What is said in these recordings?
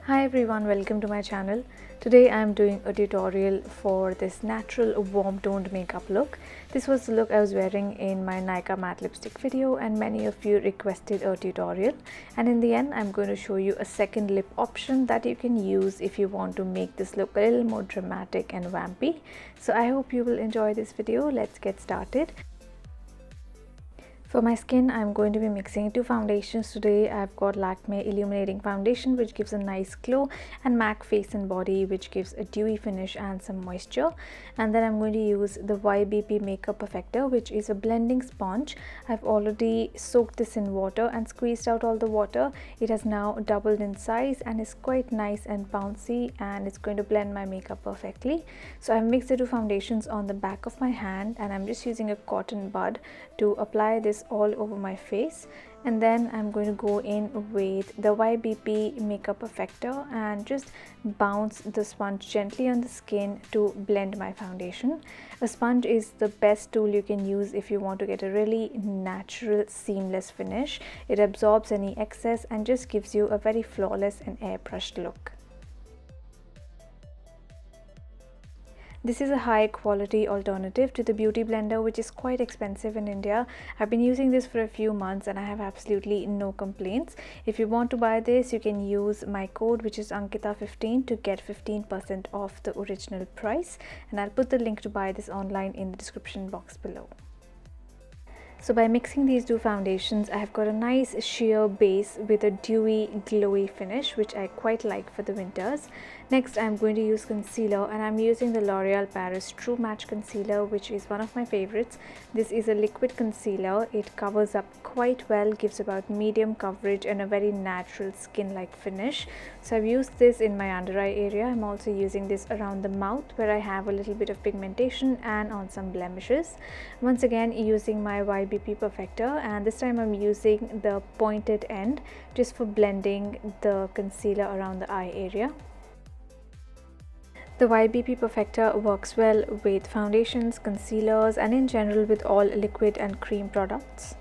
Hi everyone, welcome to my channel. Today I am doing a tutorial for this natural warm toned makeup look. This was the look I was wearing in my Nykaa matte lipstick video and many of you requested a tutorial, and in the end I'm going to show you a second lip option that you can use if you want to make this look a little more dramatic and vampy. So I hope you will enjoy this video. Let's get started. For my skin, I'm going to be mixing two foundations today. I've got Lakme Illuminating Foundation, which gives a nice glow, and MAC Face and Body, which gives a dewy finish and some moisture. And then I'm going to use the YBP Makeup Perfector, which is a blending sponge. I've already soaked this in water and squeezed out all the water. It has now doubled in size and is quite nice and bouncy, and it's going to blend my makeup perfectly. So I've mixed the two foundations on the back of my hand, and I'm just using a cotton bud to apply this all over my face. And then I'm going to go in with the YBP Makeup Perfector and just bounce the sponge gently on the skin to blend my foundation. A sponge is the best tool you can use if you want to get a really natural, seamless finish. It absorbs any excess and just gives you a very flawless and airbrushed look. This is a high quality alternative to the beauty blender, which is quite expensive in India. I've been using this for a few months and I have absolutely no complaints. If you want to buy this, you can use my code, which is Ankita15, to get 15% off the original price, and I'll put the link to buy this online in the description box below. So by mixing these two foundations, I have got a nice sheer base with a dewy, glowy finish, which I quite like for the winters. Next, I'm going to use concealer, and I'm using the L'Oreal Paris True Match Concealer, which is one of my favorites. This is a liquid concealer. It covers up quite well, gives about medium coverage and a very natural skin-like finish. So I've used this in my under eye area. I'm also using this around the mouth where I have a little bit of pigmentation and on some blemishes. Once again, using my YBP Perfector, and this time I'm using the pointed end just for blending the concealer around the eye area. The YBP Perfector works well with foundations, concealers, and in general with all liquid and cream products.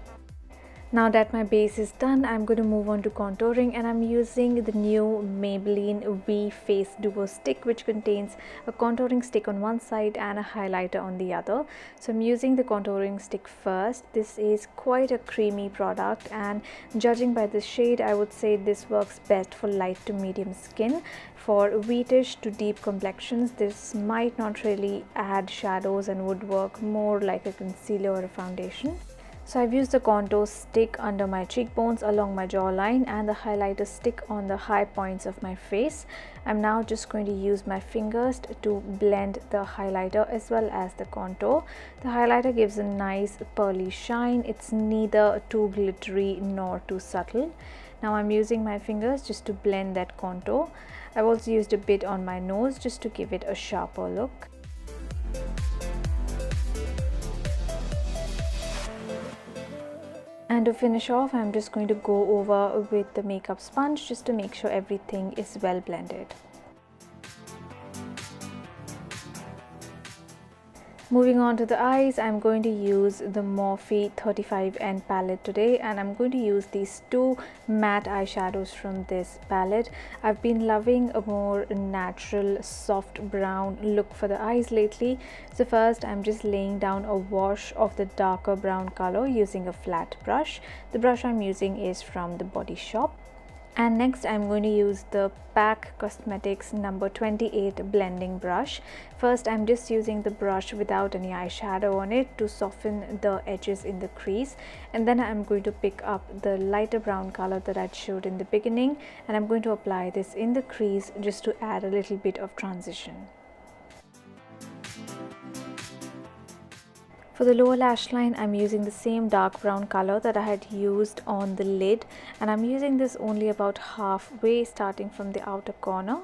Now that my base is done, I'm going to move on to contouring, and I'm using the new Maybelline V Face Duo Stick, which contains a contouring stick on one side and a highlighter on the other. So I'm using the contouring stick first. This is quite a creamy product, and judging by the shade, I would say this works best for light to medium skin. For wheatish to deep complexions, this might not really add shadows and would work more like a concealer or a foundation. So I've used the contour stick under my cheekbones, along my jawline, and the highlighter stick on the high points of my face. I'm now just going to use my fingers to blend the highlighter as well as the contour. The highlighter gives a nice pearly shine. It's neither too glittery nor too subtle. Now I'm using my fingers just to blend that contour. I've also used a bit on my nose just to give it a sharper look. And to finish off, I'm just going to go over with the makeup sponge just to make sure everything is well blended. Moving on to the eyes, I'm going to use the Morphe 35N palette today, and I'm going to use these two matte eyeshadows from this palette. I've been loving a more natural, soft brown look for the eyes lately. So first, I'm just laying down a wash of the darker brown color using a flat brush. The brush I'm using is from the Body Shop. And next, I'm going to use the PAC Cosmetics number 28 blending brush. First, I'm just using the brush without any eyeshadow on it to soften the edges in the crease, and then I'm going to pick up the lighter brown color that I showed in the beginning, and I'm going to apply this in the crease just to add a little bit of transition. For the lower lash line, I'm using the same dark brown color that I had used on the lid, and I'm using this only about halfway, starting from the outer corner.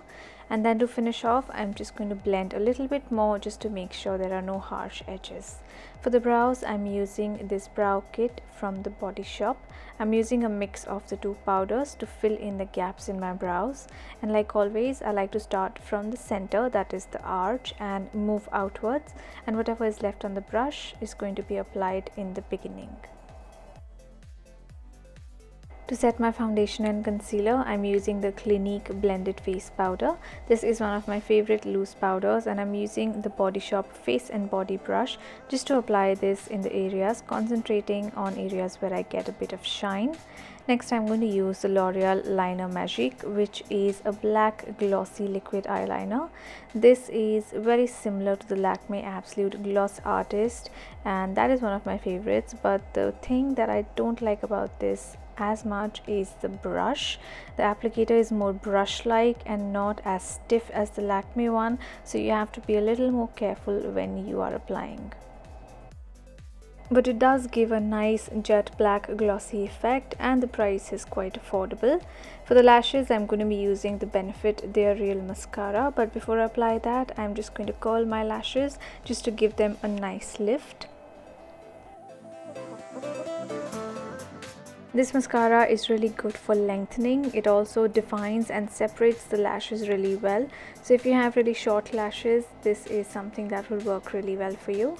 And then to finish off, I'm just going to blend a little bit more just to make sure there are no harsh edges. For the brows, I'm using this brow kit from the Body Shop. I'm using a mix of the two powders to fill in the gaps in my brows. And like always, I like to start from the center, that is the arch, and move outwards. And whatever is left on the brush is going to be applied in the beginning. To set my foundation and concealer, I'm using the Clinique blended face powder. This is one of my favorite loose powders, and I'm using the Body Shop face and body brush just to apply this in the areas, concentrating on areas where I get a bit of shine. Next, I'm going to use the L'Oreal Liner Magique, which is a black glossy liquid eyeliner. This is very similar to the Lakme Absolute Gloss Artist, and that is one of my favorites. But the thing that I don't like about this as much is the brush. The applicator is more brush like and not as stiff as the Lakme one, so you have to be a little more careful when you are applying. But it does give a nice jet black glossy effect, and the price is quite affordable. For the lashes, I'm going to be using the Benefit They're Real mascara, but before I apply that, I'm just going to curl my lashes just to give them a nice lift. This mascara is really good for lengthening. It also defines and separates the lashes really well. So if you have really short lashes, this is something that will work really well for you.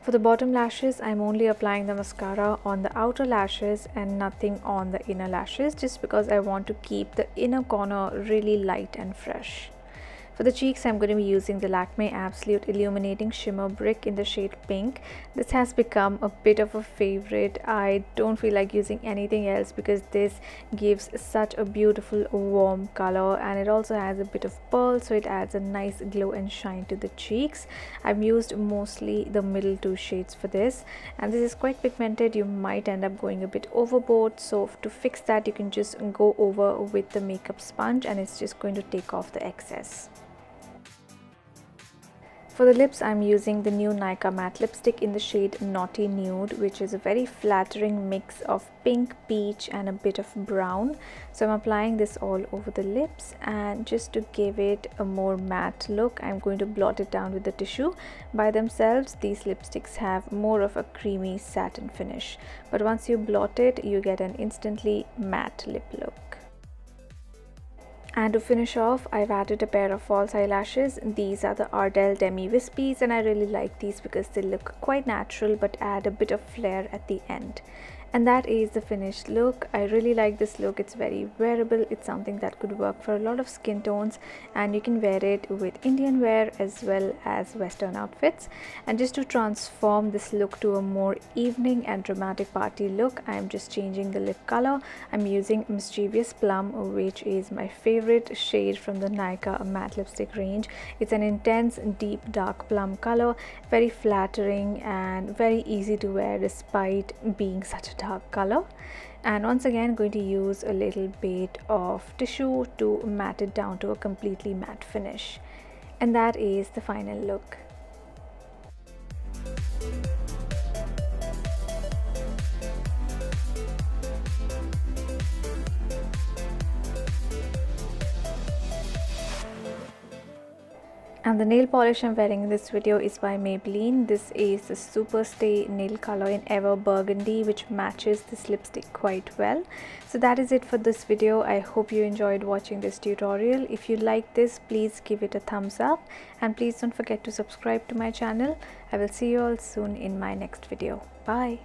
For the bottom lashes, I'm only applying the mascara on the outer lashes and nothing on the inner lashes, just because I want to keep the inner corner really light and fresh. For the cheeks, I'm going to be using the Lakme Absolute Illuminating Shimmer Brick in the shade Pink. This has become a bit of a favorite. I don't feel like using anything else because this gives such a beautiful warm color, and it also has a bit of pearl, so it adds a nice glow and shine to the cheeks. I've used mostly the middle two shades for this, and this is quite pigmented. You might end up going a bit overboard, so to fix that, you can just go over with the makeup sponge and it's just going to take off the excess. For the lips, I'm using the new Nykaa matte lipstick in the shade Naughty Nude, which is a very flattering mix of pink, peach and a bit of brown. So I'm applying this all over the lips, and just to give it a more matte look, I'm going to blot it down with the tissue. By themselves, these lipsticks have more of a creamy satin finish, but once you blot it, you get an instantly matte lip look. And to finish off, I've added a pair of false eyelashes. These are the Ardell Demi Wispies, and I really like these because they look quite natural but add a bit of flair at the end. And that is the finished look. I really like this look. It's very wearable. It's something that could work for a lot of skin tones, and you can wear it with Indian wear as well as Western outfits. And just to transform this look to a more evening and dramatic party look, I'm just changing the lip color. I'm using Mischievous Plum, which is my favorite shade from the Nykaa matte lipstick range. It's an intense deep dark plum color, very flattering and very easy to wear despite being such a dark color. And once again, going to use a little bit of tissue to matte it down to a completely matte finish. And that is the final look. And the nail polish I'm wearing in this video is by Maybelline. This is the Super Stay nail color in Ever Burgundy, which matches this lipstick quite well. So that is it for this video. I hope you enjoyed watching this tutorial. If you like this, please give it a thumbs up, and please don't forget to subscribe to my channel. I will see you all soon in my next video. Bye.